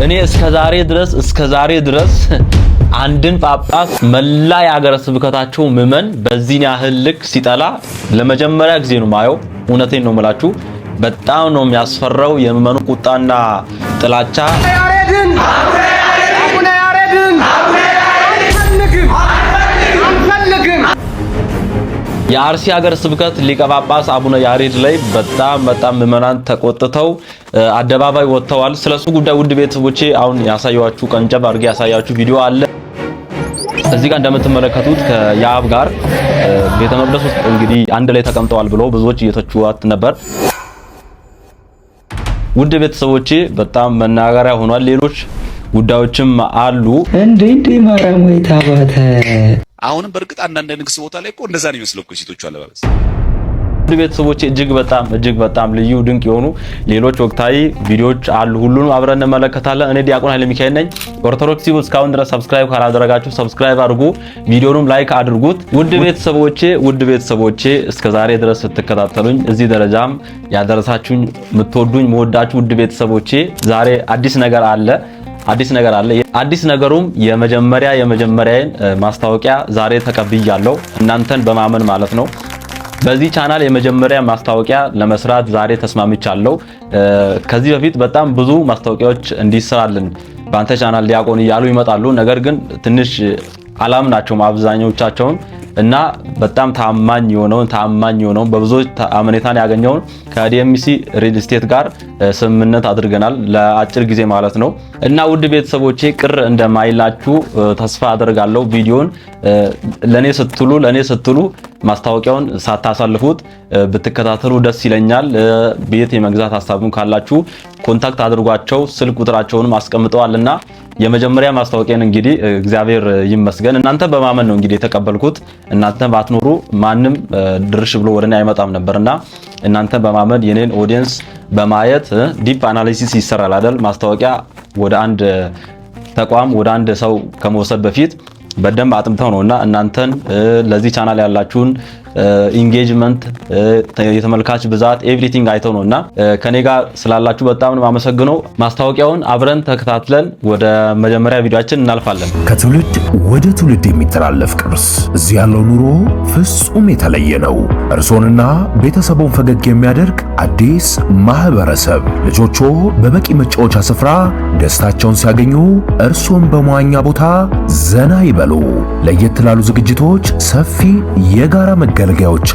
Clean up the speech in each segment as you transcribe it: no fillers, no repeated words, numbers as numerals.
እኔ እስከዛሬ ድረስ አንድን ጳጳስ መላ የሀገረ ስብከታቸው ምዕመን በዚህን ያህል ልክ ሲጠላ ለመጀመሪያ ጊዜ ነው ማየው። እውነቴን ነው የምላችሁ። በጣም ነው የሚያስፈራው የምዕመኑ ቁጣና ጥላቻ። የአርሲ ሀገረ ስብከት ሊቀ ጳጳስ አቡነ ያሬድ ላይ በጣም ምዕመናን ተቆጥተው አደባባይ ወጥተዋል። ስለሱ ጉዳይ ውድ ቤተሰቦቼ አሁን ያሳያችሁ ቀንጨብ አድርጌ ያሳያችሁ ቪዲዮ አለ። እዚህ ጋር እንደምትመለከቱት ከያብ ጋር ቤተ መቅደስ ውስጥ እንግዲህ አንድ ላይ ተቀምጠዋል ብለው ብዙዎች እየተቹዋት ነበር። ውድ ቤተሰቦቼ በጣም መናገሪያ ሆኗል። ሌሎች ጉዳዮችም አሉ። እንዴ ማራሙ የታባተ አሁንም በርግጥ አንዳንድ ንግስ ቦታ ላይ እኮ እንደዛ ነው የሚመስለው እኮ ሴቶቹ አለባበስ። ውድ ቤተሰቦቼ እጅግ በጣም ልዩ ድንቅ የሆኑ ሌሎች ወቅታዊ ቪዲዮዎች አሉ። ሁሉንም አብረን እንመለከታለን። እኔ ዲያቆን ኃይለ ሚካኤል ነኝ። ኦርቶዶክስ ቲቪ እስካሁን ድረስ ሰብስክራይብ ካላደረጋችሁ ሰብስክራይብ አድርጉ፣ ቪዲዮንም ላይክ አድርጉት። ውድ ቤተሰቦቼ እስከዛሬ ድረስ ስትከታተሉኝ እዚህ ደረጃም ያደረሳችሁኝ የምትወዱኝ መወዳችሁ ውድ ቤተሰቦቼ ዛሬ አዲስ ነገር አለ። አዲስ ነገሩም የመጀመሪያዬን ማስታወቂያ ዛሬ ተቀብያለሁ፣ እናንተን በማመን ማለት ነው። በዚህ ቻናል የመጀመሪያ ማስታወቂያ ለመስራት ዛሬ ተስማምቻለሁ። ከዚህ በፊት በጣም ብዙ ማስታወቂያዎች እንዲሰራልን በአንተ ቻናል ዲያቆን እያሉ ይመጣሉ። ነገር ግን ትንሽ አላምናቸውም አብዛኞቻቸውን እና በጣም ታማኝ የሆነውን በብዙዎች አመኔታን ያገኘውን ከዲኤምሲ ሪል ስቴት ጋር ስምምነት አድርገናል ለአጭር ጊዜ ማለት ነው። እና ውድ ቤተሰቦቼ ቅር እንደማይላችሁ ተስፋ አደርጋለሁ። ቪዲዮን ለኔ ስትሉ ማስታወቂያውን ሳታሳልፉት ብትከታተሉ ደስ ይለኛል። ቤት የመግዛት ሐሳቡን ካላችሁ ኮንታክት አድርጓቸው፣ ስልክ ቁጥራቸውንም አስቀምጠዋልና የመጀመሪያ ማስታወቂያን እንግዲህ እግዚአብሔር ይመስገን እናንተ በማመን ነው እንግዲህ የተቀበልኩት። እናንተ ባትኖሩ ማንም ድርሽ ብሎ ወደኔ አይመጣም ነበርና እናንተ በማመን የኔን ኦዲየንስ በማየት ዲፕ አናሊሲስ ይሰራል አይደል? ማስታወቂያ ወደ አንድ ተቋም ወደ አንድ ሰው ከመውሰድ በፊት በደንብ አጥምተው ነውና እናንተን ለዚህ ቻናል ያላችሁን ኢንጌጅመንት የተመልካች ብዛት ኤቭሪቲንግ አይተው ነውና ከኔ ጋር ስላላችሁ በጣም ነው ማመሰግነው። ማስታወቂያውን አብረን ተከታትለን ወደ መጀመሪያ ቪዲዮአችን እናልፋለን። ከትውልድ ወደ ትውልድ የሚተላለፍ ቅርስ፣ እዚህ ያለው ኑሮ ፍጹም የተለየ ነው። እርሶንና ቤተሰቦን ፈገግ የሚያደርግ አዲስ ማህበረሰብ። ልጆቹ በበቂ መጫወቻ ስፍራ ደስታቸውን ሲያገኙ፣ እርሶን በመዋኛ ቦታ ዘና ይበሉ። ለየት ላሉ ዝግጅቶች ሰፊ የጋራ መገልገያዎች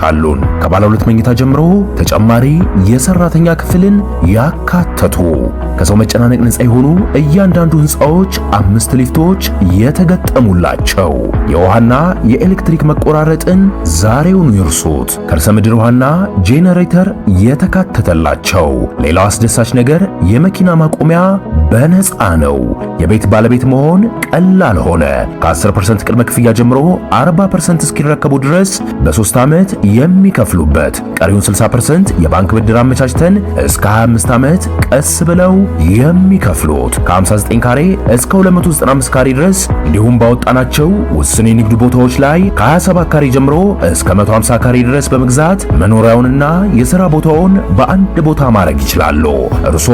አሉን። ከባለ 2 መኝታ ጀምሮ ተጨማሪ የሰራተኛ ክፍልን ያካተቱ ከሰው መጨናነቅ ነፃ የሆኑ እያንዳንዱ ህንፃዎች 5 ሊፍቶች የተገጠሙላቸው፣ የውሃና የኤሌክትሪክ መቆራረጥን ዛሬውኑ ይርሱት። ከርሰ ምድር ውሃና ጄኔሬተር የተካተተላቸው። ሌላው አስደሳች ነገር የመኪና ማቆሚያ በነፃ ነው። የቤት ባለቤት መሆን ቀላል ሆነ። ከ10% ቅድመ ክፍያ ጀምሮ 40% እስኪረከቡ ድረስ በ3 ዓመት የሚከፍሉበት፣ ቀሪውን 60% የባንክ ብድር አመቻችተን እስከ 25 ዓመት ቀስ ብለው የሚከፍሉት፣ ከ59 ካሬ እስከ 295 ካሬ ድረስ እንዲሁም ባወጣናቸው ውስን የንግድ ቦታዎች ላይ ከ27 ካሬ ጀምሮ እስከ 150 ካሬ ድረስ በመግዛት መኖሪያውንና የሥራ ቦታውን በአንድ ቦታ ማድረግ ይችላሉ። እርሶ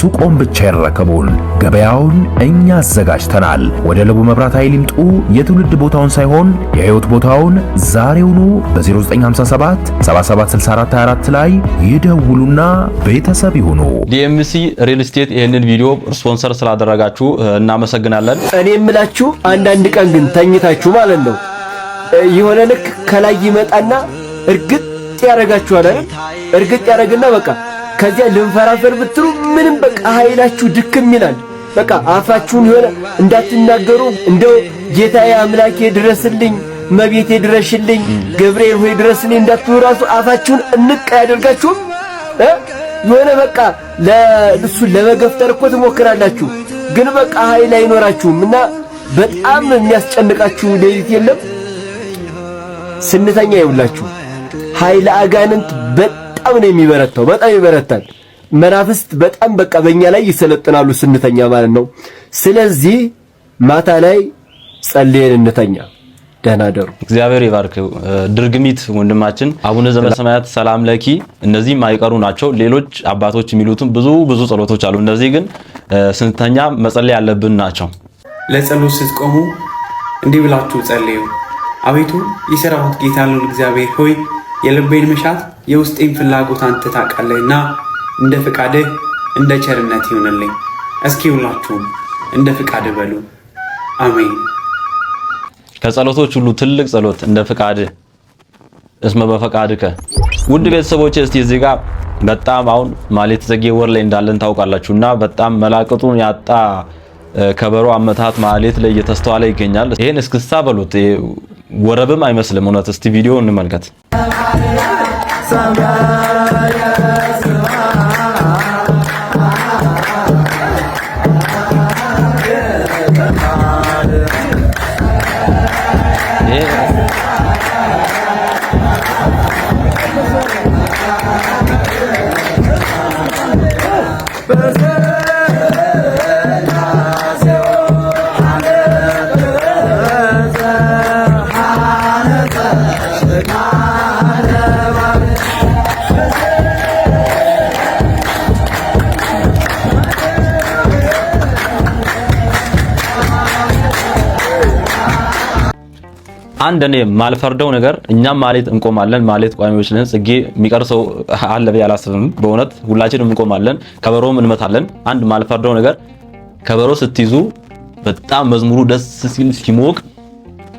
ሱቆን ብቻ ይረከቡን፣ ገበያውን እኛ አዘጋጅተናል። ወደ ለቡ መብራት ኃይል ይምጡ። የትውልድ ቦታውን ሳይሆን የህይወት ቦታውን ዛሬውኑ በ0957 776424 ላይ ይደውሉና ቤተሰብ ይሁኑ። ዲኤምሲ ሪል ስቴት ይሄንን ቪዲዮ ስፖንሰር ስላደረጋችሁ እናመሰግናለን። እኔ የምላችሁ አንዳንድ ቀን ግን ተኝታችሁ ማለት ነው የሆነ ልክ ከላይ ይመጣና እርግጥ ያረጋችኋል አይደል? እርግጥ ያረግና በቃ ከዚያ ልንፈራፈር ብትሉ ምንም በቃ ኃይላችሁ ድክም ይላል። በቃ አፋችሁን የሆነ እንዳትናገሩ እንደው ጌታዬ አምላኬ ድረስልኝ፣ መቤቴ ድረሽልኝ፣ ገብርኤል ሆይ ድረስልኝ እንዳትሉ ራሱ አፋችሁን እንቅ ያደርጋችሁም የሆነ በቃ ለእሱ ለመገፍተር እኮ ትሞክራላችሁ፣ ግን በቃ ኃይል አይኖራችሁም። እና በጣም የሚያስጨንቃችሁ ሌሊት የለም ስንተኛ ይውላችሁ ኃይለ አጋንንት በጣም ነው የሚበረታው፣ በጣም ይበረታል። መናፍስት በጣም በቃ በእኛ ላይ ይሰለጥናሉ ስንተኛ ማለት ነው። ስለዚህ ማታ ላይ ጸልየን እንተኛ። ደህና ደሩ። እግዚአብሔር ይባርክው። ድርግሚት ወንድማችን አቡነ ዘበሰማያት ሰላም ለኪ እነዚህ ማይቀሩ ናቸው። ሌሎች አባቶች የሚሉትም ብዙ ጸሎቶች አሉ። እነዚህ ግን ስንተኛ መጸለይ ያለብን ናቸው። ለጸሎት ስትቆሙ እንዲህ ብላችሁ ጸልዩ። አቤቱ የሠራዊት ጌታ ልዑል እግዚአብሔር ሆይ የልቤን መሻት የውስጤን ፍላጎት አንተ ታውቃለህና እንደ ፍቃድህ እንደ ቸርነት ይሁንልኝ። እስኪ ሁላችሁም እንደ ፍቃድህ በሉ። አሜን። ከጸሎቶች ሁሉ ትልቅ ጸሎት እንደ ፍቃድህ እስመ በፈቃድከ። ውድ ቤተሰቦች እስቲ እዚህ ጋር በጣም አሁን ማህሌተ ጽጌ ወር ላይ እንዳለን ታውቃላችሁና በጣም መላቅጡን ያጣ ከበሮ አመታት ማህሌት ላይ እየተስተዋለ ይገኛል። ይሄን እስክስታ በሉት ወረብም አይመስልም። እውነት እስቲ ቪዲዮ እንመልከት። አንድ እኔ ማልፈርደው ነገር እኛም ማህሌት እንቆማለን። ማህሌት ቋሚዎች ነን። ጽጌ የሚቀርሰው አለ ብዬ አላስብም። በእውነት ሁላችንም እንቆማለን፣ ከበሮም እንመታለን። አንድ ማልፈርደው ነገር ከበሮ ስትይዙ በጣም መዝሙሩ ደስ ሲል ሲሞቅ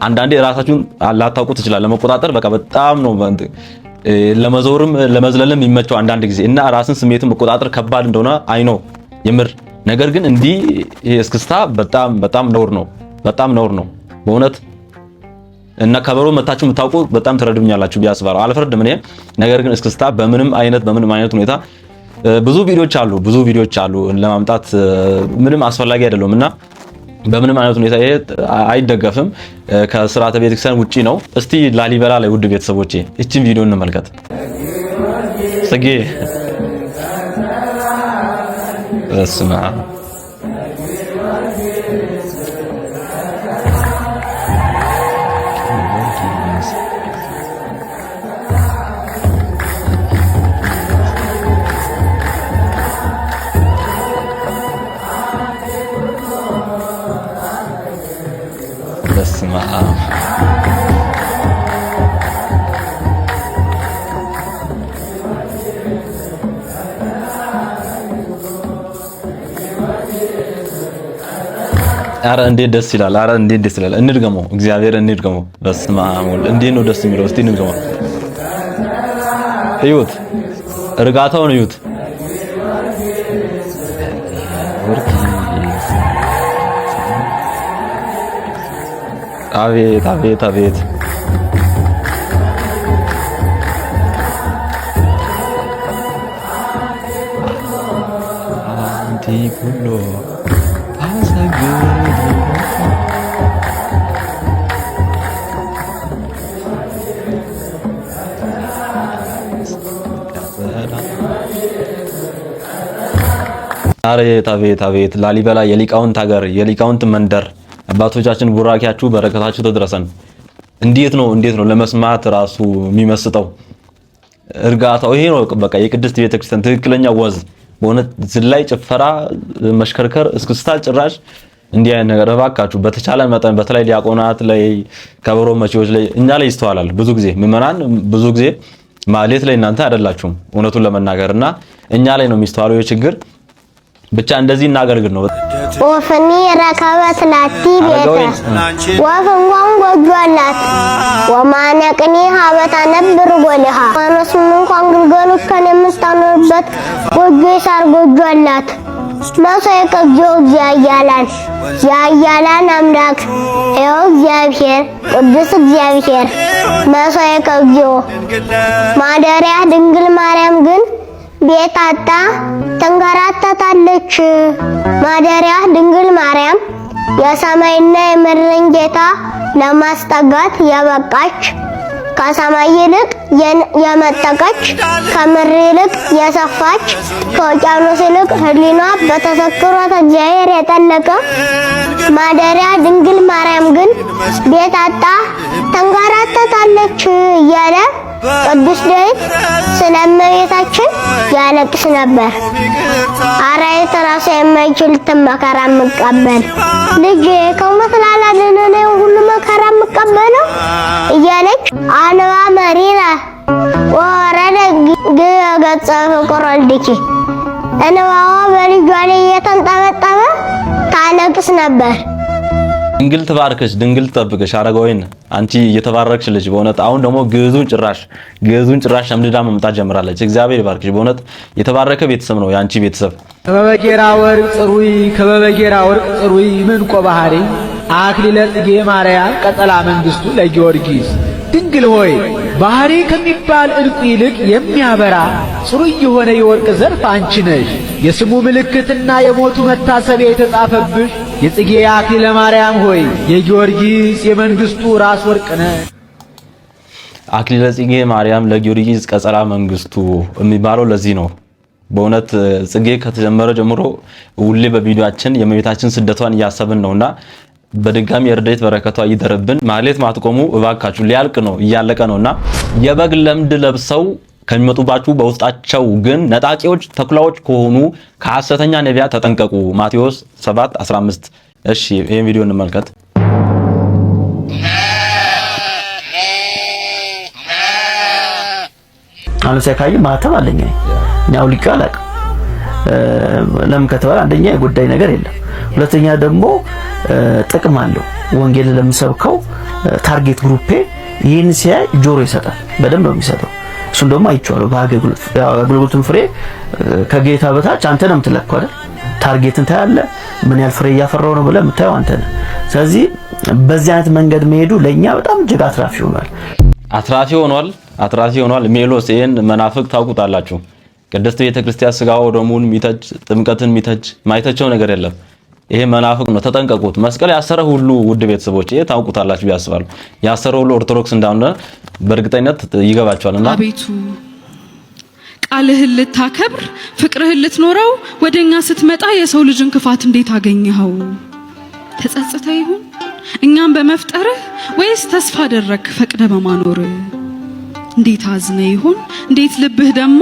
አንዳንዴ ራሳችሁን ላታውቁ ትችላላችሁ። ለመቆጣጠር በቃ በጣም ነው ለመዞርም ለመዝለልም የሚመቸው አንዳንድ ጊዜ እና ራስን ስሜትን መቆጣጠር ከባድ እንደሆነ አይኖ የምር ነገር ግን እንዲህ እስክስታ በጣም ነውር ነው። በጣም ነውር ነው በእውነት እና ከበሮ መታችሁ የምታውቁ በጣም ተረድኛላችሁ ቢያስባራው አልፈርድም እኔ። ነገር ግን እስክስታ በምንም አይነት ሁኔታ ብዙ ቪዲዮዎች አሉ ለማምጣት ምንም አስፈላጊ አይደለም እና በምንም አይነት ሁኔታ ይሄ አይደገፍም። ከሥርዓተ ቤተክርስቲያን ውጪ ነው። እስቲ ላሊበላ ላይ ውድ ቤተሰቦቼ እቺን ቪዲዮ እንመልከት። ጽጌ እስማ አረ እንዴት ደስ ይላል! አረ እንዴት ደስ ይላል! እንድገመው እግዚአብሔር እንድገመው። በስመ አብ ወልድ እንዴት ነው ደስ የሚለው! እስቲ እንድገመው። እዩት፣ እርጋታውን እዩት። አቤት አቤት አቤት! አንቲ ኩሎ አቤት አቤት! ላሊበላ የሊቃውንት ሀገር የሊቃውንት መንደር አባቶቻችን ቡራኪያችሁ በረከታችሁ ተድረሰን። እንዴት ነው ለመስማት ራሱ የሚመስጠው እርጋታው። ይሄ ነው በቃ የቅድስት ቤተክርስቲያን ትክክለኛ ወዝ። በእውነት ዝላይ፣ ጭፈራ፣ መሽከርከር፣ እስክስታ ጭራሽ እንዲህ አይነት ነገር እባካችሁ በተቻለ መጠን በተለይ ዲያቆናት ላይ ከበሮ መቺዎች ላይ እኛ ላይ ይስተዋላል። ብዙ ጊዜ ምዕመናን ብዙ ጊዜ ማህሌት ላይ እናንተ አይደላችሁም እውነቱን ለመናገርና እኛ ላይ ነው የሚስተዋለው የችግር ብቻ እንደዚህ እናገልግል ነው። ወፈኒ ረከበት ላቲ ቤተ ወፈንጓን ጎጆላት ወማነቅኒ ሀበታ ነብር ጎልሃ ማነስም እንኳን ግልገሉ ከነምስታኖርበት ጎጆ ሳር ጎጆላት መሰይ ከዚዮ ያያላን አምላክ ኤው እግዚአብሔር ቅዱስ እግዚአብሔር መሰይ ከዚዮ ማደሪያ ድንግል ማርያም ግን ቤታታ ተንከራተታለች። ማደሪያ ድንግል ማርያም የሰማይና የምድርን ጌታ ለማስጠጋት ያበቃች ከሰማይ ይልቅ የመጠቀች ከምድር ይልቅ የሰፋች ከውቅያኖስ ይልቅ ሕሊኗ በተሰክሮተ እግዚአብሔር የጠለቀ ማደሪያ ድንግል ማርያም ግን ቤት አጣ ተንከራተታለች እያለ ቅዱስ ዳዊት ስለ እመቤታችን ያለቅስ ነበር። አራዊት ራሱ የማይችሉትን መከራ የምቀበል ልጄ ከሞት ላላድን ነው ሁሉ መከራ የምቀበለው እያለች አንባ መሪራ ወረደ ገጸ ፍቁር ወልድኪ እንባዋ በልጇ ላይ እየተንጠበጠበ ታለቅስ ነበር። ድንግል ትባርክሽ፣ ድንግል ትጠብቅሽ። አረጋዊን አንቺ እየተባረክሽ ልጅ በእውነት አሁን ደግሞ ግዕዙን ጭራሽ አምድዳ መምጣት ጀምራለች። እግዚአብሔር ይባርክሽ። በእውነት የተባረከ ቤተሰብ ነው ያንቺ ቤተሰብ። ከበበጌራ ወርቅ ጽሩይ ምንቆ ባህሪ አክሊለ ጽጌ ማርያም ቀጠላ መንግስቱ ለጊዮርጊስ ድንግል ሆይ ባህሪ ከሚባል ዕንቁ ይልቅ የሚያበራ ጽሩይ የሆነ የወርቅ ዘርፍ አንቺ ነሽ። የስሙ ምልክትና የሞቱ መታሰቢያ የተጻፈብሽ የጽጌ አክሊለ ማርያም ሆይ የጊዮርጊስ የመንግስቱ ራስ ወርቅ ነሽ። አክሊለ ጽጌ ማርያም ለጊዮርጊስ ቀጠላ መንግስቱ የሚባለው ለዚህ ነው። በእውነት ጽጌ ከተጀመረ ጀምሮ ሁሌ በቪዲዮአችን የእመቤታችን ስደቷን እያሰብን ነውና በድጋሚ የርዴት በረከቷ ይደርብን። ማህሌት ማትቆሙ እባካችሁ ሊያልቅ ነው እያለቀ ነውና የበግ ለምድ ለብሰው ከሚመጡባችሁ በውስጣቸው ግን ነጣቂዎች ተኩላዎች ከሆኑ ከሐሰተኛ ነቢያት ተጠንቀቁ። ማቴዎስ 7:15። እሺ ይሄን ቪዲዮ እንመልከት። አሁን ሳይካይ ማተብ አለኝ ነው ሊቃላቅ ለምን ከተባለ አንደኛ የጉዳይ ነገር የለም፣ ሁለተኛ ደግሞ ጥቅም አለው። ወንጌል ለምሰብከው ታርጌት ግሩፔ ይህን ሲያይ ጆሮ ይሰጣል፣ በደንብ ነው የሚሰጠው። እሱን ደግሞ አይቼዋለሁ። በአገልግሎቱን ፍሬ ከጌታ በታች አንተ ነው የምትለካው አይደል? ታርጌትን ታያለህ፣ ምን ያህል ፍሬ እያፈራው ነው ብለህ የምታየው አንተ ነህ። ስለዚህ በዚህ አይነት መንገድ መሄዱ ለኛ በጣም እጅግ አትራፊ ሆኗል። ሜሎስ ይሄን መናፍቅ ታውቁታላችሁ። ቅድስት ቤተክርስቲያን ስጋው ደሙን ሚተች ጥምቀትን ሚተች ማይተቸው ነገር የለም። ይሄ መናፍቅ ነው፣ ተጠንቀቁት። መስቀል ያሰረ ሁሉ ውድ ቤተሰቦች ይሄ ታውቁታላችሁ ያስባሉ። ያሰረ ሁሉ ኦርቶዶክስ እንዳሆነ በእርግጠኝነት ይገባቸዋልና አቤቱ ቃልህን ልታከብር ፍቅርህን ልትኖረው ወደኛ ስትመጣ የሰው ልጅን ክፋት እንዴት አገኘኸው? ተጸጽተ ይሁን እኛም በመፍጠርህ ወይስ ተስፋ አደረክ ፈቅደ በማኖርህ? እንዴት አዝነ ይሁን እንዴት ልብህ ደማ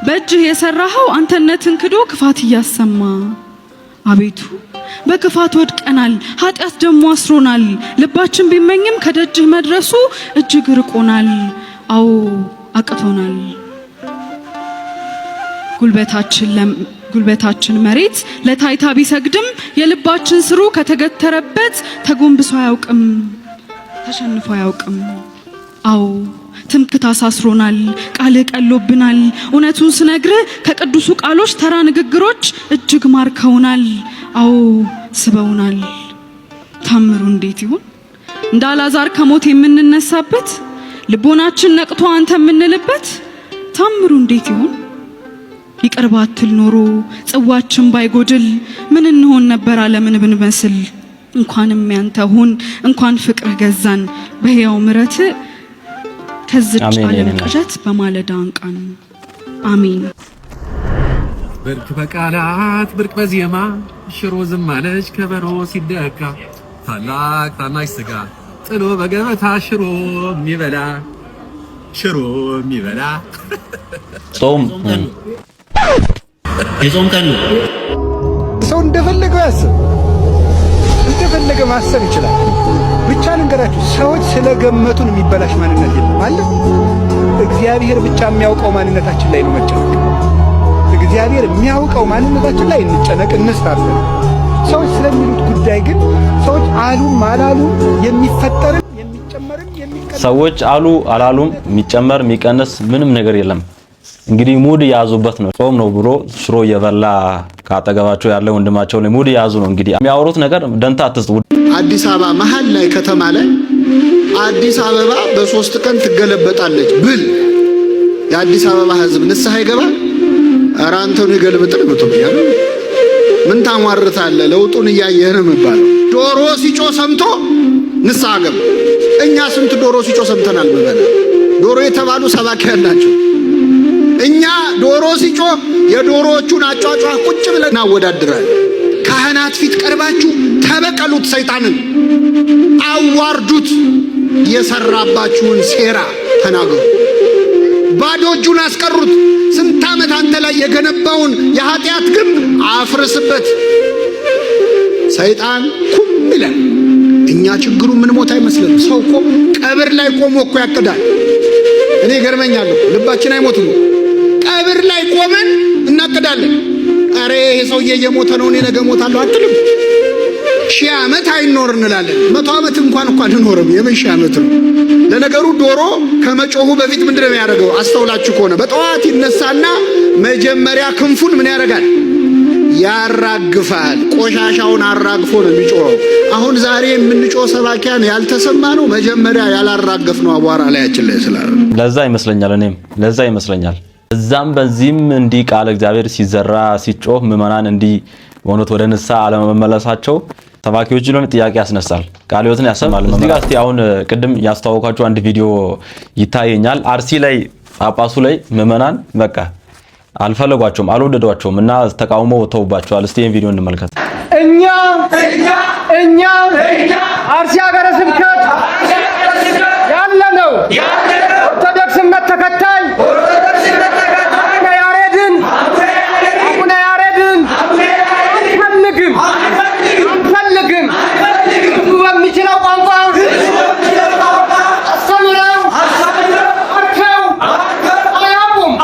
በእጅህ የሰራኸው አንተነትን ክዶ ክፋት እያሰማ። አቤቱ በክፋት ወድቀናል፣ ኃጢአት ደሞ አስሮናል። ልባችን ቢመኝም ከደጅህ መድረሱ እጅግ ርቆናል። አዎ አቅቶናል። ጉልበታችን መሬት ለታይታ ቢሰግድም የልባችን ስሩ ከተገተረበት ተጎንብሶ አያውቅም፣ ተሸንፎ አያውቅም። አዎ ትምክህት አሳስሮናል፣ ቃልህ ቀሎብናል። እውነቱን ስነግርህ ከቅዱሱ ቃሎች ተራ ንግግሮች እጅግ ማርከውናል። አዎ ስበውናል። ታምሩ እንዴት ይሁን እንደ አልዓዛር ከሞት የምንነሳበት ልቦናችን ነቅቶ አንተ የምንልበት ታምሩ እንዴት ይሁን። ይቅር ባትል ኖሮ ጽዋችን ባይጎድል ምን እንሆን ነበር ዓለምን ብንመስል። እንኳንም ያንተ ሁን እንኳን ፍቅርህ ገዛን በሕያው ምሕረት ከዝጭ ዓለም ቅዠት በማለዳ አንቃን። አሜን። ብርቅ በቃላት ብርቅ በዜማ ሽሮ ዝም አለች ከበሮ ሲደካ ታላቅ ታናሽ ስጋ ጥሎ በገበታ ሽሮ የሚበላ ጾም የጾም ቀን ነው። ሰው እንደፈለገው ያስብ፣ እንደፈለገ ማሰብ ይችላል። ብቻ ልንገራችሁ፣ ሰዎች ስለገመቱን የሚበላሽ ማንነት የለም አለ። እግዚአብሔር ብቻ የሚያውቀው ማንነታችን ላይ ነው መጨነቅ። እግዚአብሔር የሚያውቀው ማንነታችን ላይ እንጨነቅ፣ እንስራለን። ሰዎች ስለሚሉት ጉዳይ ግን ሰዎች አሉም አላሉም የሚፈጠርም የሚጨመርም የሚቀነስ ሰዎች አሉ አላሉም የሚጨመር የሚቀነስ ምንም ነገር የለም። እንግዲህ ሙድ ያዙበት ነው። ጾም ነው ብሎ ሽሮ እየበላ ካጠገባቸው ያለ ወንድማቸው ላይ ሙድ ያዙ ነው። እንግዲህ የሚያወሩት ነገር ደንታ አትስጡ። አዲስ አበባ መሃል ላይ ከተማ ላይ አዲስ አበባ በ3 ቀን ትገለበጣለች ብል የአዲስ አበባ ሕዝብ ንስሐ ይገባል? ኧረ አንተን ይገልብጥል ብትያለ ምን ታሟርታለህ? ለውጡን እያየህ ነው የሚባለው። ዶሮ ሲጮህ ሰምቶ ንስሐ ገባ። እኛ ስንት ዶሮ ሲጮህ ሰምተናል። ምበላ ዶሮ የተባሉ ሰባኪያን ናቸው። እኛ ዶሮ ሲጮህ የዶሮዎቹን አጫጫህ ቁጭ ብለን እናወዳድራለን። ካህናት ፊት ቀርባችሁ ተበቀሉት፣ ሰይጣንን አዋርዱት፣ የሰራባችሁን ሴራ ተናገሩ። ባዶ እጁን አስቀሩት። ስንት ዓመት አንተ ላይ የገነባውን የኃጢአት ግንብ አፍርስበት። ሰይጣን ኩም ይላል። እኛ ችግሩ ምን ሞት አይመስልም። ሰው እኮ ቀብር ላይ ቆሞ እኮ ያቅዳል። እኔ ገርመኛል። ልባችን አይሞትም። ቀብር ላይ ቆመን እናቅዳለን። አሬ ይሄ ሰውዬ እየሞተ ነው፣ እኔ ነገ ሞታለሁ አትልም። 1000 ዓመት አይኖር እንላለን። 100 ዓመት እንኳን አንኖርም። የምን 1000 ዓመት ነው? ለነገሩ ዶሮ ከመጮሁ በፊት ምንድነው ያደርገው? አስተውላችሁ ከሆነ በጠዋት ይነሳና መጀመሪያ ክንፉን ምን ያደርጋል? ያራግፋል። ቆሻሻውን አራግፎ ነው የሚጮኸው። አሁን ዛሬ የምንጮህ ሰባኪያን ያልተሰማ ነው መጀመሪያ ያላራገፍ ነው አቧራ ላያችን ላይ ስላለ ለዛ ይመስለኛል። እኔም ለዛ ይመስለኛል። እዛም በዚህም እንዲህ ቃል እግዚአብሔር ሲዘራ ሲጮህ ምዕመናን እንዲህ ወኖት ወደ ንስሐ አለመመለሳቸው ሰባኪዎች ሊሆን ጥያቄ ያስነሳል። ቃለ ሕይወትን ያሰማል። እዚህ ጋር እስቲ አሁን ቅድም ያስተዋወቃችሁ አንድ ቪዲዮ ይታየኛል። አርሲ ላይ ጳጳሱ ላይ ምዕመናን በቃ አልፈለጓቸውም፣ አልወደዷቸውም እና ተቃውሞ ወጥተውባቸዋል። እስቲ ይሄን ቪዲዮ እንመልከት። እኛ አርሲ ሀገረ ስብከት ያለነው ኦርቶዶክስ እምነት ተከታይ አቡነ ያሬድን አንፈልግም በሚችለው ቋንቋ አስተምረው አርከው አያቁም።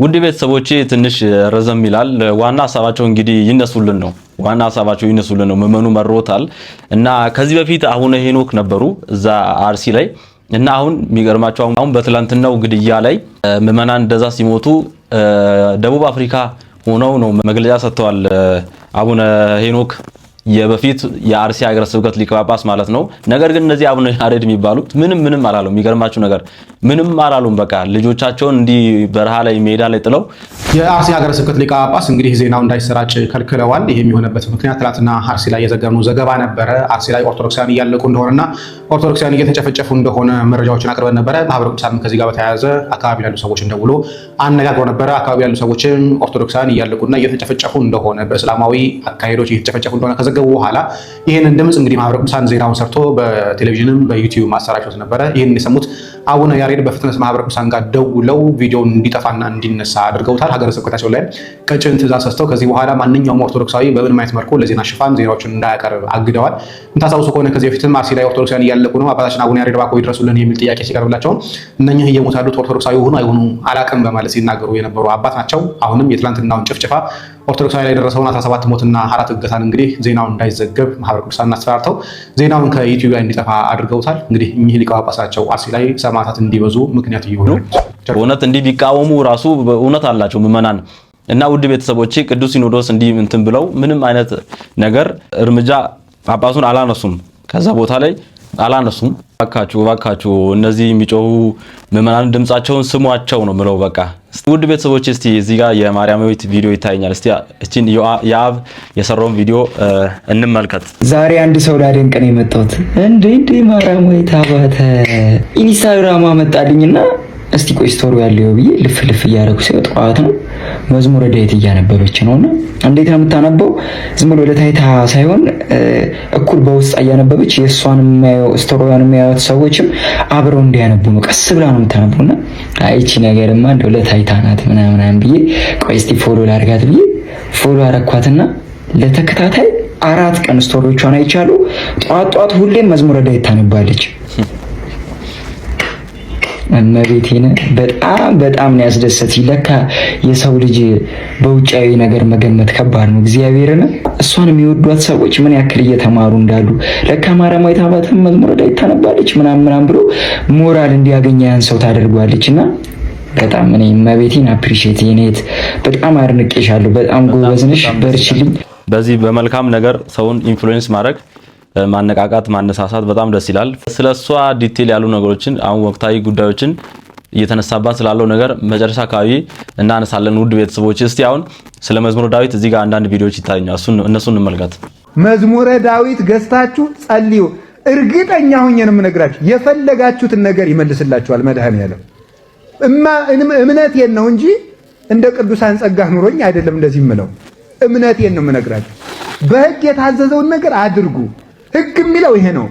ውድ ቤተሰቦቼ ትንሽ ረዘም ይላል። ዋና ሐሳባቸው እንግዲህ ይነሱልን ነው። ምዕመኑ መሮታል እና ከዚህ በፊት አቡነ ሄኖክ ነበሩ እዛ አርሲ ላይ እና አሁን የሚገርማቸው አሁን በትላንትናው ግድያ ላይ ምዕመናን እንደዛ ሲሞቱ ደቡብ አፍሪካ ሆነው ነው መግለጫ ሰጥተዋል። አቡነ ሄኖክ የበፊት የአርሲ ሀገረ ስብከት ሊቀ ጳጳስ ማለት ነው። ነገር ግን እነዚህ አቡነ ያሬድ የሚባሉት ምንም አላሉም። የሚገርማችሁ ነገር ምንም አላሉም። በቃ ልጆቻቸውን እንዲህ በረሃ ላይ ሜዳ ላይ ጥለው የአርሲ ሀገረ ስብከት ሊቀ ጳጳስ እንግዲህ ዜናው እንዳይሰራጭ ከልክለዋል። ይሄ የሚሆነበት ምክንያት ትላንትና አርሲ ላይ የዘገብነው ዘገባ ነበረ። አርሲ ላይ ኦርቶዶክሳውያን እያለቁ እንደሆነና ኦርቶዶክሳውያን እየተጨፈጨፉ እንደሆነ መረጃዎችን አቅርበን ነበረ። ማህበረ ቅዱሳን ከዚህ ጋር በተያያዘ አካባቢ ያሉ ሰዎች ደውሎ አነጋግሮ ነበረ። አካባቢ ያሉ ሰዎችም ኦርቶዶክሳውያን እያለቁና እየተጨፈጨፉ እንደሆነ በእስላማዊ አካሄዶች እየተጨፈጨፉ እንደሆነ ከዘገቡ በኋላ ይህንን ድምፅ እንግዲህ ማህበረ ቅዱሳን ዜናውን ሰርቶ በቴሌቪዥንም በዩቲዩብ ማሰራጨት ነበረ። ይህን የሰሙት አቡነ ያሬድ በፍጥነት ማህበረ ቅዱሳን ጋር ደውለው ቪዲዮውን እንዲጠፋና እንዲነሳ አድርገውታል። ሀገረ ስብከታቸው ላይ ቀጭን ትእዛዝ ሰጥተው ከዚህ በኋላ ማንኛውም ኦርቶዶክሳዊ በምን ማየት መልኩ ለዜና ሽፋን ዜናዎችን እንዳያቀርብ አግደዋል። የምታስታውሱ ከሆነ ከዚህ በፊትም አርሲ ላይ ኦርቶዶክሳውያን እያለቁ ነው፣ አባታችን አቡነ ያሬድ እባክዎ ይድረሱልን የሚል ጥያቄ ሲቀርብላቸው እነኚህ እየሞቱ ያሉት ኦርቶዶክሳዊ ሆኑ አይሆኑ አላቅም በማለት ሲናገሩ የነበሩ አባት ናቸው። አሁንም የትላንትናውን ጭፍጨፋ ኦርቶዶክሳዊ ላይ የደረሰውን 17 ሞትና 4 እገታን እንግዲህ ዜናውን እንዳይዘገብ ማህበረ ቅዱሳን አስፈራርተው ዜናውን ከዩቲዩብ ላይ እንዲጠፋ አድርገውታል። እንግዲህ እኚህ ሊቀ ጳጳሳቸው አርሲ ላይ ሰማዕታት እንዲበዙ ምክንያት እየሆኑ በእውነት እንዲህ ቢቃወሙ ራሱ እውነት አላቸው ምዕመናን እና ውድ ቤተሰቦቼ ቅዱስ ሲኖዶስ እንዲህ እንትን ብለው ምንም አይነት ነገር እርምጃ ጳጳሱን አላነሱም። ከዛ ቦታ ላይ አላነሱም። ባካችሁ እነዚህ የሚጮሁ ምዕመናን ድምጻቸውን ስሟቸው ነው ምለው። በቃ ውድ ቤተሰቦች እስቲ እዚህ ጋር የማርያማዊት ቪዲዮ ይታየኛል። እስቲ እቺን የአብ የሰራውን ቪዲዮ እንመልከት። ዛሬ አንድ ሰው ላደንቅ ነው የመጣሁት። እንዴ ማርያማዊት አባተ ኢንስታግራም አመጣልኝና እስቲ ቆይ ስቶሪ ያለው ብዬ ልፍ እያደረኩ ሲወጣ ጠዋት ነው መዝሙረ ዳዊት እያነበበች ነውና እንዴት ነው የምታነበው? ዝም ብሎ ለታይታ ሳይሆን እኩል በውስጥ እያነበበች የሷን ስቶሪዋን የሚያዩት ሰዎችም አብረው እንዲያነቡ ነው። ቀስ ብላ ነው የምታነበውና አይቺ ነገርማ እንደው ለታይታ ናት ምናምን ብዬ ቆይ እስቲ ፎሎ ላድርጋት ብዬ ፎሎ አረኳትና ለተከታታይ 4 ቀን ስቶሪዎቿን አይቻሉ። ጧት ሁሌም መዝሙረ ዳዊት ታነባለች። እመቤቴን በጣም ነው ያስደሰተኝ። ለካ የሰው ልጅ በውጫዊ ነገር መገመት ከባድ ነው። እግዚአብሔርን እሷን የሚወዷት ሰዎች ምን ያክል እየተማሩ እንዳሉ ለካ ማርያማዊት አባተ መዝሙረ ዳዊት ታነባለች ምናምን ብሎ ሞራል እንዲያገኝ ያን ሰው ታደርጓለችና በጣም እኔ እመቤቴን አፕሪሺየት የኔት በጣም አድንቄሻለሁ። በጣም ጎበዝ ነሽ፣ በርቺልኝ። በዚህ በመልካም ነገር ሰውን ኢንፍሉዌንስ ማድረግ ማነቃቃት ማነሳሳት በጣም ደስ ይላል። ስለሷ ዲቴል ያሉ ነገሮችን አሁን ወቅታዊ ጉዳዮችን እየተነሳባት ስላለው ነገር መጨረሻ አካባቢ እናነሳለን። ውድ ቤተሰቦች እስቲ አሁን ስለ መዝሙረ ዳዊት እዚህ ጋር አንዳንድ ቪዲዮዎች ይታያሉ። እነሱን እንመልከት። መዝሙረ ዳዊት ገዝታችሁ ጸልዩ። እርግጠኛ ሆኜ ነው የምነግራችሁ የፈለጋችሁትን ነገር ይመልስላችኋል መድኃኔዓለም። እምነቴን ነው እንጂ እንደ ቅዱሳን ጸጋ ኑሮኝ አይደለም እንደዚህ የምለው። እምነቴን ነው የምነግራችሁ። በሕግ የታዘዘውን ነገር አድርጉ። ሕግ የሚለው ይሄ ነው።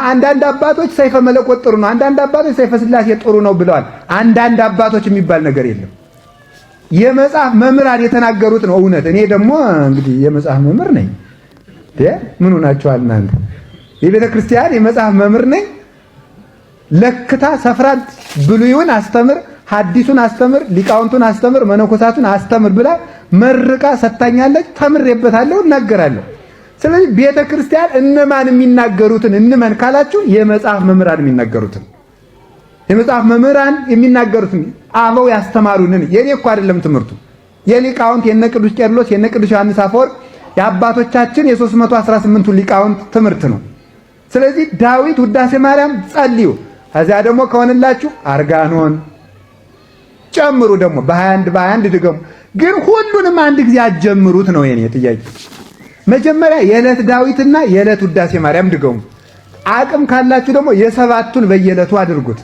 አንዳንድ አባቶች ሰይፈ መለኮት ጥሩ ነው፣ አንዳንድ አባቶች ሰይፈ ስላሴ ጥሩ ነው ብለዋል። አንዳንድ አባቶች የሚባል ነገር የለም። የመጽሐፍ መምህራን የተናገሩት ነው እውነት። እኔ ደግሞ እንግዲህ የመጽሐፍ መምህር ነኝ። ምን ሆናችኋል እናንተ? የቤተ ክርስቲያን የመጽሐፍ መምህር ነኝ። ለክታ ሰፍራት ብሉይን አስተምር፣ ሐዲሱን አስተምር፣ ሊቃውንቱን አስተምር፣ መነኮሳቱን አስተምር ብላ መርቃ ሰጣኛለች። ተምሬበታለሁ፣ እናገራለሁ። ስለዚህ ቤተ ክርስቲያን እነማን የሚናገሩትን እንመን ካላችሁ የመጽሐፍ መምህራን የሚናገሩትን የመጽሐፍ መምህራን የሚናገሩትን አበው ያስተማሩንን። የኔ እኮ አይደለም ትምህርቱ የሊቃውንት የነ ቅዱስ ቄርሎስ የነ ቅዱስ ዮሐንስ አፈወርቅ የአባቶቻችን የ318ቱ ሊቃውንት ትምህርት ነው። ስለዚህ ዳዊት ውዳሴ ማርያም ጸልዩ። ከዚያ ደግሞ ከሆነላችሁ አርጋኖን ጨምሩ። ደግሞ በ21 ድገሙ። ግን ሁሉንም አንድ ጊዜ አጀምሩት ነው የኔ ጥያቄ። መጀመሪያ የዕለት ዳዊትና የዕለት ውዳሴ ማርያም ድገሙ። አቅም ካላችሁ ደግሞ የሰባቱን በየዕለቱ አድርጉት።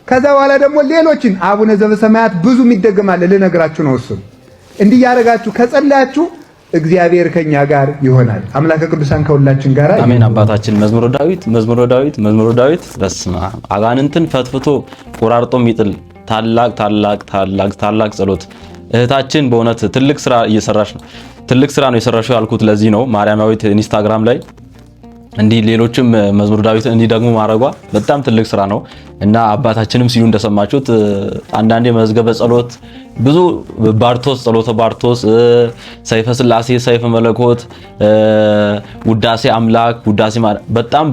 ከዛ በኋላ ደግሞ ሌሎችን አቡነ ዘበሰማያት ብዙ ይደገማል ልነግራችሁ ነው። እሱ እንዲህ ያደርጋችሁ ከጸለያችሁ እግዚአብሔር ከኛ ጋር ይሆናል። አምላከ ቅዱሳን ከሁላችን ጋር አሜን። አባታችን መዝሙረ ዳዊት በስመ አብ አጋንንትን ፈትፍቶ ቆራርጦ የሚጥል ታላቅ ጸሎት። እህታችን በእውነት ትልቅ ስራ እየሰራሽ ነው። ትልቅ ስራ ነው የሰራሽው ያልኩት ለዚህ ነው። ማርያማዊት ኢንስታግራም ላይ እንዲህ ሌሎችም መዝሙረ ዳዊት እንዲደግሙ ማድረጓ በጣም ትልቅ ስራ ነው እና አባታችንም ሲሉ እንደሰማችሁት አንዳንዴ መዝገበ ጸሎት ብዙ ባርቶስ ጸሎተ ባርቶስ፣ ሰይፈ ስላሴ፣ ሰይፈ መለኮት፣ ውዳሴ አምላክ፣ ውዳሴ ማርያም በጣም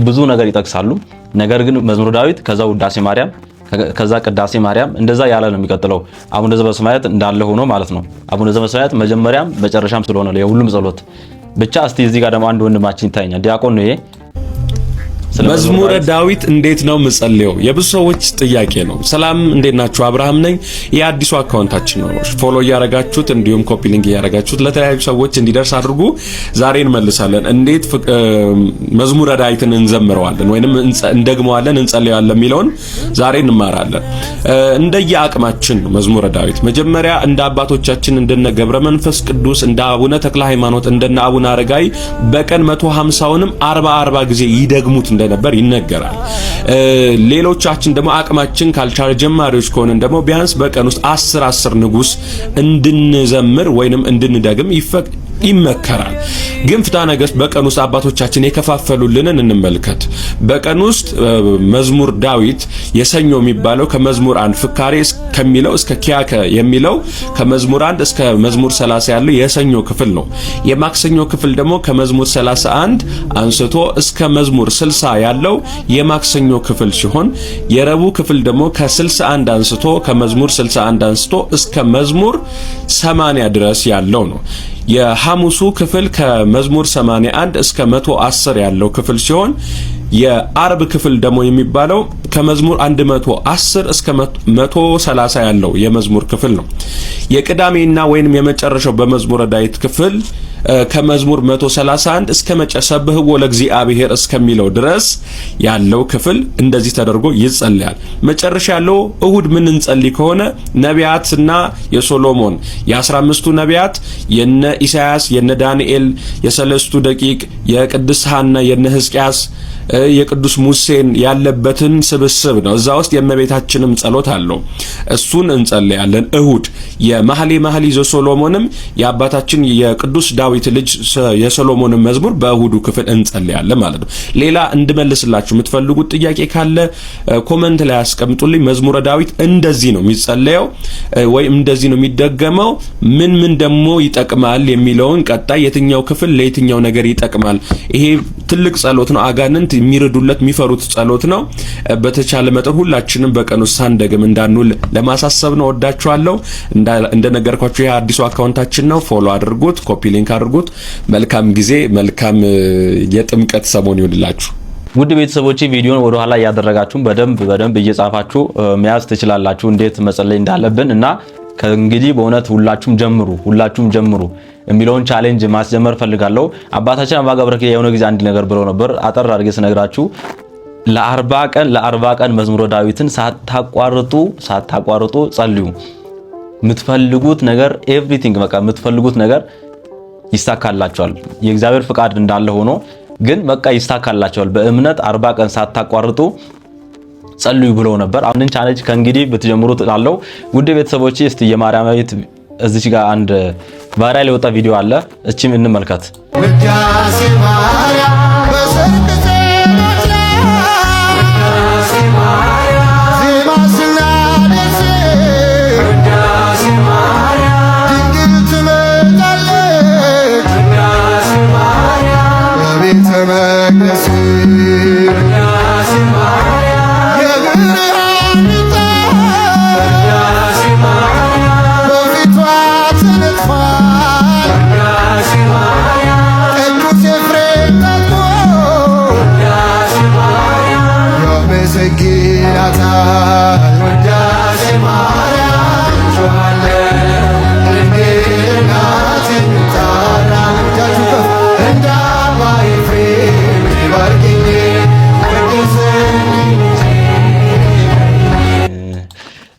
ብዙ ነገር ይጠቅሳሉ። ነገር ግን መዝሙረ ዳዊት ከዛ ውዳሴ ማርያም ከዛ ቅዳሴ ማርያም እንደዛ ያለ ነው የሚቀጥለው። አቡነ ዘበሰማያት እንዳለ ሆኖ ማለት ነው። አቡነ ዘበሰማያት መጀመሪያም መጨረሻም ስለሆነ የሁሉም ጸሎት ብቻ። እስቲ እዚህ ጋር ደግሞ አንድ ወንድማችን ይታየኛል፣ ዲያቆን ነው ይሄ። መዝሙረ ዳዊት እንዴት ነው ምጸልየው? የብዙ ሰዎች ጥያቄ ነው። ሰላም እንዴት ናችሁ? አብርሃም ነኝ። የአዲሱ አካውንታችን ነው። ፎሎ እያረጋችሁት እንዲሁም ኮፒ ሊንክ እያረጋችሁት ለተለያዩ ሰዎች እንዲደርስ አድርጉ። ዛሬ እንመልሳለን። እንዴት መዝሙረ ዳዊትን እንዘምረዋለን ወይንም እንደግመዋለን እንጸልያለን የሚለውን ዛሬ እንማራለን። እንደየ አቅማችን መዝሙረ ዳዊት መጀመሪያ እንደ አባቶቻችን እንደነ ገብረ መንፈስ ቅዱስ እንደ አቡነ ተክለ ሃይማኖት እንደነ አቡነ አረጋይ በቀን 150ንም 40 ጊዜ ይደግሙት እንደነበር ይነገራል። ሌሎቻችን ደግሞ አቅማችን ካልቻለ ጀማሪዎች ከሆነን ደግሞ ቢያንስ በቀን ውስጥ 10 ንጉስ እንድንዘምር ወይንም እንድንደግም ይመከራል። ግን ፍትሐ ነገሥት በቀን ውስጥ አባቶቻችን የከፋፈሉልንን እንመልከት። በቀን ውስጥ መዝሙር ዳዊት የሰኞ የሚባለው ከመዝሙር 1 ፍካሬ ከሚለው እስከ ኪያከ የሚለው ከመዝሙር 1 እስከ መዝሙር 30 ያለው የሰኞ ክፍል ነው። የማክሰኞ ክፍል ደግሞ ከመዝሙር 31 አንስቶ እስከ መዝሙር 60 ያለው የማክሰኞ ክፍል ሲሆን የረቡዕ ክፍል ደግሞ ከ61 አንስቶ ከመዝሙር 61 አንስቶ እስከ መዝሙር 80 ድረስ ያለው ነው። የሐሙሱ ክፍል ከመዝሙር 81 እስከ 110 ያለው ክፍል ሲሆን የአርብ ክፍል ደግሞ የሚባለው ከመዝሙር 110 እስከ 130 ያለው የመዝሙር ክፍል ነው። የቅዳሜና ወይንም የመጨረሻው በመዝሙረ ዳዊት ክፍል ከመዝሙር 131 እስከ ሰብሕዎ ለእግዚአብሔር እስከሚለው ድረስ ያለው ክፍል እንደዚህ ተደርጎ ይጸልያል። መጨረሻ ያለው እሁድ ምን እንጸልይ ከሆነ ነቢያትና የሶሎሞን የ15ቱ ነቢያት የነ ኢሳያስ የነ ዳንኤል የሰለስቱ ደቂቅ የቅድስ ሐና የነ ሕዝቅያስ የቅዱስ ሙሴን ያለበትን ስብስብ ነው። እዛ ውስጥ የእመቤታችንም ጸሎት አለው። እሱን እንጸልያለን እሁድ። የመኃልየ ዘሶሎሞንም የአባታችን የቅዱስ ዳዊት ልጅ የሶሎሞንን መዝሙር በእሁዱ ክፍል እንጸልያለን ማለት ነው። ሌላ እንድመልስላችሁ የምትፈልጉት ጥያቄ ካለ ኮመንት ላይ አስቀምጡልኝ። መዝሙረ ዳዊት እንደዚህ ነው የሚጸለየው ወይም እንደዚህ ነው የሚደገመው፣ ምን ደግሞ ይጠቅማል የሚለውን ቀጣይ የትኛው ክፍል ለየትኛው ነገር ይጠቅማል። ይሄ ትልቅ ጸሎት ነው። አጋንንት የሚረዱለት የሚፈሩት ጸሎት ነው። በተቻለ መጠን ሁላችንም በቀን ውስጥ ሳንደግም እንዳንውል ለማሳሰብ ነው። ወዳችኋለሁ። እንደነገርኳችሁ ይሄ አዲሱ አካውንታችን ነው። ፎሎ አድርጉት፣ ኮፒ ሊንክ አድርጉት። መልካም ጊዜ፣ መልካም የጥምቀት ሰሞን ይሁንላችሁ። ውድ ቤተሰቦቼ ቪዲዮን ወደ ኋላ ያደረጋችሁ በደንብ እየጻፋችሁ መያዝ ትችላላችሁ እንዴት መጸለይ እንዳለብን እና ከእንግዲህ በእውነት ሁላችሁም ጀምሩ የሚለውን ቻሌንጅ ማስጀመር ፈልጋለሁ። አባታችን አባ ገብረ ኪዳን የሆነ ጊዜ አንድ ነገር ብለው ነበር። አጠር አድርጌ ስነግራችሁ ለ40 ቀን መዝሙረ ዳዊትን ሳታቋርጡ ጸልዩ። የምትፈልጉት ነገር ኤቭሪቲንግ በቃ የምትፈልጉት ነገር ይሳካላችኋል። የእግዚአብሔር ፍቃድ እንዳለ ሆኖ ግን በቃ ይሳካላችኋል። በእምነት 40 ቀን ሳታቋርጡ ጸልዩ ብለው ነበር። አሁንን ቻሌንጅ ከእንግዲህ ብትጀምሩት እላለሁ። ውድ ቤተሰቦቼ እስቲ የማርያማዊት እዚች ጋር አንድ ቫይራል የወጣ ቪዲዮ አለ። እቺም እንመልከት። ውዳሴ ማርያም በሰርክ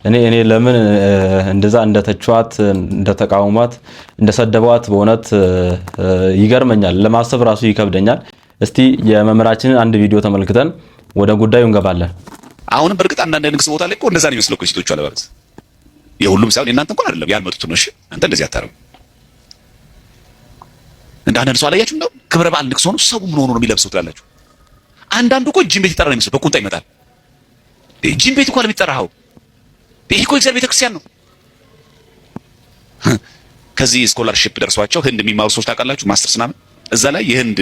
እኔ ለምን እንደዛ እንደተቿት እንደተቃውሟት እንደሰደቧት በእውነት ይገርመኛል። ለማሰብ ራሱ ይከብደኛል። እስቲ የመምህራችንን አንድ ቪዲዮ ተመልክተን ወደ ጉዳዩ እንገባለን። አሁንም በእርግጥ አንዳንድ ንግስ ቦታ ላይ እኮ እንደዛ ነው የሚመስለው እኮ ሴቶቹ አለባበስ የሁሉም ሳይሆን እናንተ እንኳን አይደለም ያልመጡት ነው። እሺ አንተ እንደዚህ አታረም። አንዳንድ ሰው አላያችሁም ነው ክብረ በዓል ንግስ ሆኖ ሰው ምን ሆኖ ነው የሚለብሰው ትላላችሁ። አንዳንዱ እኮ ጂም ቤት ይጠራ ነው የሚመስለው በቁንጣ ይመጣል። ጂም ቤት እኮ ለሚጠራው ይሄ እኮ እግዚአብሔር ቤተክርስቲያን ነው። ከዚህ ስኮላርሺፕ ደርሷቸው ህንድ የሚማሩ ሰዎች ታውቃላችሁ፣ ማስተርስ ምናምን እዛ ላይ የህንድ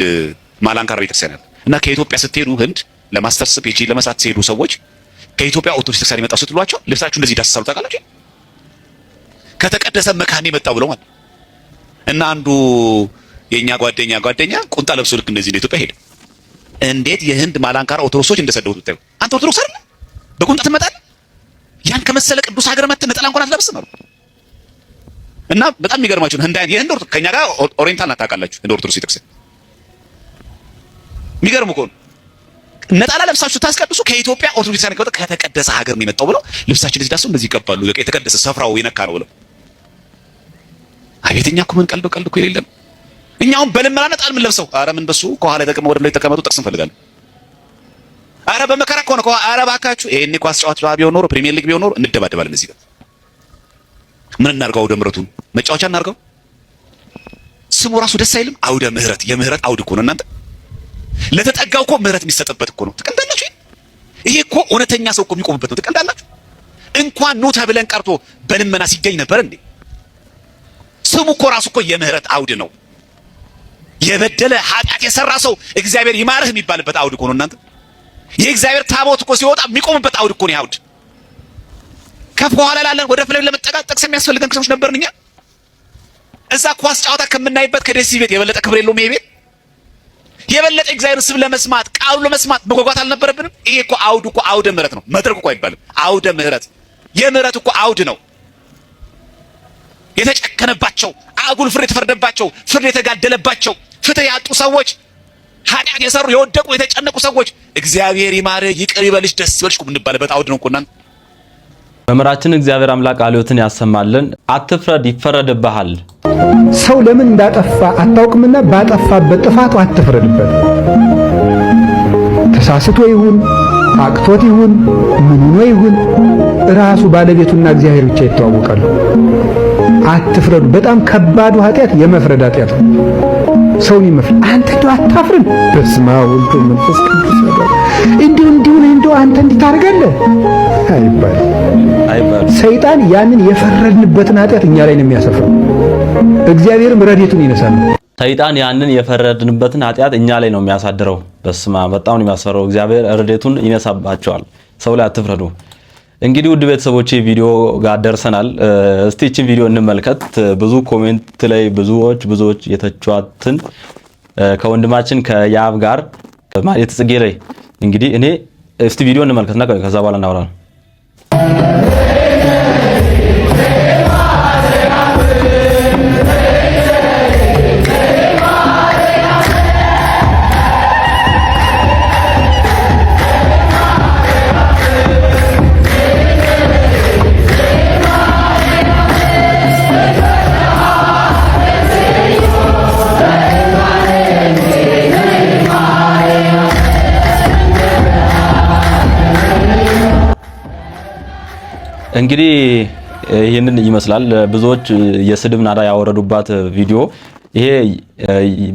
ማላንካራ ቤተክርስቲያን አለ እና ከኢትዮጵያ ስትሄዱ ህንድ ለማስተርስ ፒኤችዲ ለመስራት ሲሄዱ ሰዎች ከኢትዮጵያ ኦርቶዶክስ ቤተክርስቲያን የመጣው ስትሏቸው ልብሳችሁ እንደዚህ ዳስሳሉ ታውቃላችሁ። ከተቀደሰ መካን የመጣው ብለው ማለት እና አንዱ የኛ ጓደኛ ቁንጣ ለብሶ ልክ እንደዚህ ነው ኢትዮጵያ ሄደ። እንዴት የህንድ ማላንካራ ኦርቶዶክሶች እንደሰደቡት ብታዩ። አንተ ኦርቶዶክስ አይደል በቁንጣ ትመጣለህ? ያን ከመሰለ ቅዱስ ሀገር መጥተህ ነጠላ እንኳን አትለብስም አሉ እና በጣም የሚገርማችሁ የህንድ ከኛ ጋር ኦሪየንታል ናት ታውቃላችሁ። እንደ ኦርቶዶክስ ቤተክርስቲያን የሚገርም እኮ ነው። ነጠላ ለብሳችሁ ታስቀድሱ ከኢትዮጵያ ኦርቶዶክስ ቤተክርስቲያን ከተቀደሰ ሀገር ነው የመጣው ብለው ልብሳችን እንደዚህ ዳስሰው እንደዚህ ይቀባሉ። በቃ የተቀደሰ ስፍራው የነካ ነው ብለው። አቤት እኛ እኮ ምን ቀልድ እኮ የሌለም። እኛውን በልመና ነጣል ምን ለብሰው አረ ምን በሱ ከኋላ የተቀመጡ ወደ ላይ ተቀመጡ ጥቅስ እንፈልጋለን። አረ በመከራ እኮ ነው። አረ ባካችሁ ይሄን ኳስ ጨዋታ ቢሆን ኖሮ ፕሪሚየር ሊግ ቢሆን ኖሮ እንደባደባለን። እዚህ ጋር ምን እናርጋው? አውደ ምሕረቱን መጫወቻ እናርጋው። ስሙ ራሱ ደስ አይልም። አውደ ምሕረት የምህረት አውድ እኮ ነው እናንተ። ለተጠጋው እኮ ምህረት የሚሰጥበት እኮ ነው። ትቀልዳላችሁ። ይሄ እኮ እውነተኛ ሰው እኮ የሚቆምበት ነው። ትቀልዳላችሁ። እንኳን ኑ ተብለን ቀርቶ በልመና ሲገኝ ነበር እንዴ? ስሙ እኮ ራሱ እኮ የምህረት አውድ ነው። የበደለ ኃጢአት የሰራ ሰው እግዚአብሔር ይማርህ የሚባልበት አውድ እኮ ነው እናንተ። የእግዚአብሔር ታቦት እኮ ሲወጣ የሚቆምበት አውድ እኮ ነው አውድ። ከፍ በኋላ ላለን ወደ ፍሬም ለመጠጋት ጥቅስ የሚያስፈልገን ክርስቲያኖች ነበርን እኛ። እዛ ኳስ ጨዋታ ከምናይበት ከደሲ ቤት የበለጠ ክብር የለውም ይሄ ቤት። የበለጠ እግዚአብሔርን ስም ለመስማት ቃሉ ለመስማት መጓጓት አልነበረብንም? ይሄ እኮ አውዱ እኮ አውደ ምህረት ነው። መድረክ እኮ አይባልም። አውደ ምህረት የምህረት እኮ አውድ ነው። የተጨከነባቸው አጉል ፍርድ የተፈረደባቸው ፍርድ የተጋደለባቸው ፍትህ ያጡ ሰዎች ኃጢአት የሰሩ የወደቁ የተጨነቁ ሰዎች እግዚአብሔር ይማር ይቅር ይበልሽ ደስ ይበልሽ የምንባልበት አውድ ነው እኮ እናንተ። መምህራችን እግዚአብሔር አምላክ ቃልዮትን ያሰማልን። አትፍረድ ይፈረድብሃል። ሰው ለምን እንዳጠፋ አታውቅምና ባጠፋበት ጥፋቱ አትፍረድበት። ተሳስቶ ይሁን አቅቶት ይሁን ምን ሆኖ ይሁን ራሱ ባለቤቱና እግዚአብሔር ብቻ ይተዋወቃሉ። አትፍረዱ። በጣም ከባዱ ኃጢአት የመፍረድ ኃጢአት ነው። ሰውን ይመፍረድ። አንተ እንደው አታፍርም? በስመ አብ ወወልድ ወመንፈስ ቅዱስ እንደው አንተ እንዲህ ታደርጋለህ አይባልም። ሰይጣን ያንን የፈረድንበትን ኃጢአት እኛ ላይ ነው የሚያሰፍረው። እግዚአብሔርም ረድኤቱን ይነሳል። ሰይጣን ያንን የፈረድንበትን ኃጢአት እኛ ላይ ነው የሚያሳድረው። በስመ አብ በጣም ነው የሚያስፈራው። እግዚአብሔር ረድኤቱን ይነሳባቸዋል። ሰው ላይ አትፍረዱ። እንግዲህ ውድ ቤተሰቦቼ ቪዲዮ ጋር ደርሰናል። እስቲ እቺን ቪዲዮ እንመልከት። ብዙ ኮሜንት ላይ ብዙዎች የተቿትን ከወንድማችን ከያብ ጋር ማለት ጽጌ ላይ እንግዲህ እኔ እስቲ ቪዲዮ እንመልከትና ከዛ በኋላ እናወራለን። እንግዲህ ይሄንን ይመስላል። ብዙዎች የስድብ ናዳ ያወረዱባት ቪዲዮ ይሄ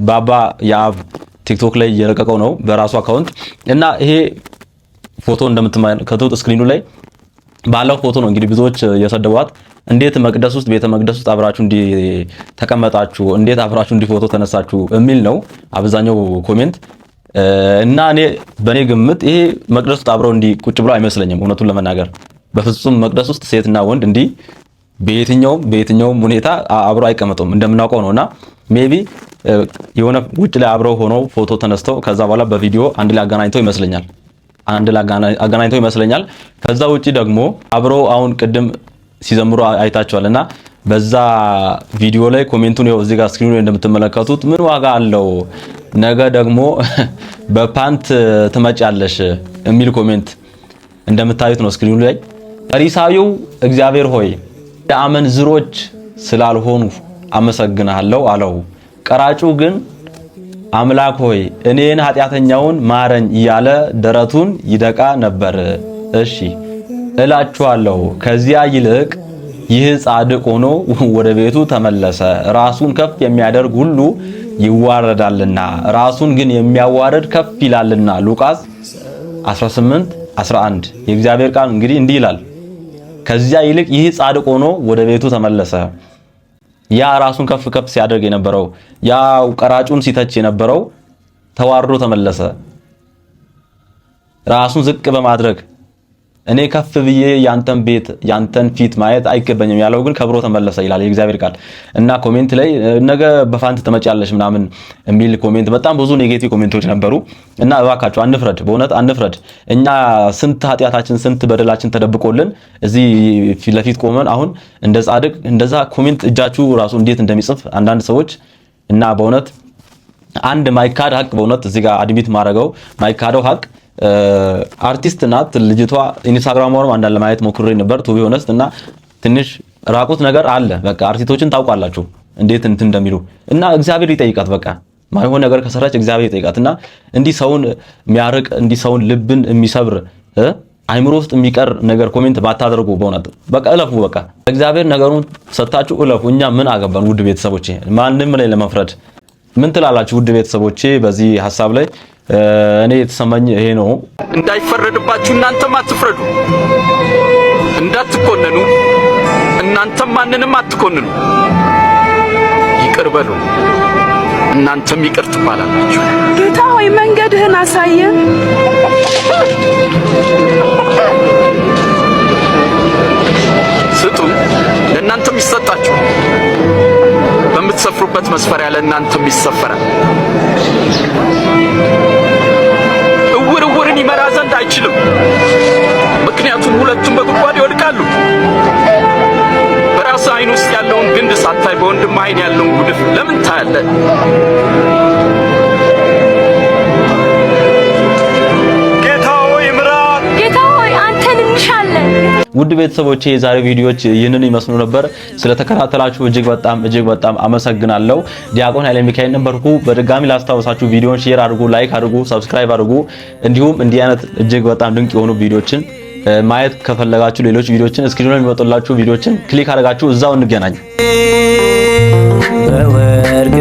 ባባ ያብ ቲክቶክ ላይ የለቀቀው ነው በራሱ አካውንት እና ይሄ ፎቶ እንደምትመለከቱት ስክሪኑ ላይ ባለው ፎቶ ነው። እንግዲህ ብዙዎች የሰደቧት እንዴት መቅደስ ውስጥ ቤተ መቅደስ ውስጥ አብራችሁ እንዲ ተቀመጣችሁ፣ እንዴት አብራችሁ እንዲ ፎቶ ተነሳችሁ የሚል ነው አብዛኛው ኮሜንት እና እኔ በኔ ግምት ይሄ መቅደስ ውስጥ አብረው እንዲ ቁጭ ብለው አይመስለኝም እውነቱን ለመናገር በፍጹም መቅደስ ውስጥ ሴትና ወንድ እንዲ በየትኛውም ሁኔታ አብሮ አይቀመጡም እንደምናውቀው ነውና ሜቢ የሆነ ውጭ ላይ አብረው ሆነው ፎቶ ተነስተው ከዛ በኋላ በቪዲዮ አንድ ላይ አገናኝተው ይመስለኛል። ከዛ ውጪ ደግሞ አብረው አሁን ቅድም ሲዘምሩ አይታችኋልና በዛ ቪዲዮ ላይ ኮሜንቱን ነው እዚህ ጋር ስክሪኑ ላይ እንደምትመለከቱት ምን ዋጋ አለው ነገ ደግሞ በፓንት ትመጫለሽ የሚል ኮሜንት እንደምታዩት ነው ስክሪኑ ላይ። ፈሪሳዊው እግዚአብሔር ሆይ የአመንዝሮች ስላልሆኑ አመሰግናለሁ አለው። ቀራጩ ግን አምላክ ሆይ እኔን ኃጢአተኛውን ማረኝ እያለ ደረቱን ይደቃ ነበር። እሺ እላችኋለሁ ከዚያ ይልቅ ይህ ጻድቅ ሆኖ ወደ ቤቱ ተመለሰ። ራሱን ከፍ የሚያደርግ ሁሉ ይዋረዳልና ራሱን ግን የሚያዋርድ ከፍ ይላልና። ሉቃስ 18:11 የእግዚአብሔር ቃል እንግዲህ እንዲህ ይላል፣ ከዚያ ይልቅ ይህ ጻድቅ ሆኖ ወደ ቤቱ ተመለሰ። ያ ራሱን ከፍ ሲያደርግ የነበረው ያ ቀራጩን ሲተች የነበረው ተዋርዶ ተመለሰ። ራሱን ዝቅ በማድረግ እኔ ከፍ ብዬ ያንተን ፊት ማየት አይገባኝም ያለው ግን ከብሮ ተመለሰ ይላል የእግዚአብሔር ቃል። እና ኮሜንት ላይ ነገ በፋንት ተመጫለሽ ምናምን የሚል ኮሜንት በጣም ብዙ ኔጌቲቭ ኮሜንቶች ነበሩ። እና እባካችሁ አንፍረድ፣ በእውነት አንፍረድ። እኛ ስንት ኃጢአታችን ስንት በደላችን ተደብቆልን እዚህ ፊት ለፊት ቆመን አሁን እንደ ጻድቅ እንደዛ ኮሜንት እጃችሁ ራሱ እንዴት እንደሚጽፍ አንዳንድ ሰዎች እና በእውነት አንድ ማይካድ ሀቅ በእውነት እዚህ ጋር አድሚት ማድረገው ማይካደው ሀቅ አርቲስት ናት ልጅቷ። ኢንስታግራሟን አንዳንድ ለማየት ሞክሬ ነበር ቱ ቢ ሆነስት እና ትንሽ ራቁት ነገር አለ። በቃ አርቲስቶችን ታውቃላችሁ እንዴት እንትን እንደሚሉ እና እግዚአብሔር ይጠይቃት። በቃ ማይሆን ነገር ከሰራች እግዚአብሔር ይጠይቃትና እንዲህ ሰውን የሚያርቅ እንዲህ ሰውን ልብን የሚሰብር አይምሮ ውስጥ የሚቀር ነገር ኮሜንት ባታደርጉ በእውነት በቃ እለፉ። በቃ እግዚአብሔር ነገሩን ሰጣችሁ እለፉ። እኛ ምን አገባን? ውድ ቤተሰቦቼ ማንንም ላይ ለመፍረድ ምን ትላላችሁ? ውድ ቤተሰቦቼ በዚህ ሐሳብ ላይ እኔ የተሰማኝ ይሄ ነው። እንዳይፈረድባችሁ እናንተም አትፍረዱ፣ እንዳትኮነኑ እናንተም ማንንም አትኮንኑ። ይቅር በሉ እናንተም ይቅር ትባላላችሁ። ጌታ ሆይ መንገድህን አሳየን። ስጡ ለእናንተም ይሰጣችሁ፣ በምትሰፍሩበት መስፈሪያ ለእናንተም ይሰፈራል። ይመራ ዘንድ አይችልም። ምክንያቱም ሁለቱም በጉድጓድ ይወድቃሉ። በራስህ ዓይን ውስጥ ያለውን ግንድ ሳታይ በወንድም ዓይን ያለውን ጉድፍ ለምን ታያለህ? ውድ ቤተሰቦቼ የዛሬ ቪዲዮዎች ይህንን ይመስሉ ነበር። ስለተከታተላችሁ እጅግ በጣም አመሰግናለሁ። ዲያቆን ኃይለ ሚካኤል ነበርኩ። በድጋሚ ላስታውሳችሁ ቪዲዮውን ሼር አድርጉ፣ ላይክ አድርጉ፣ ሰብስክራይብ አድርጉ። እንዲሁም እንዲህ አይነት እጅግ በጣም ድንቅ የሆኑ ቪዲዮዎችን ማየት ከፈለጋችሁ ሌሎች ቪዲዮዎችን እስክሪን ላይ የሚወጡላችሁ ቪዲዮዎችን ክሊክ አድርጋችሁ እዛው እንገናኝ። በወርቅ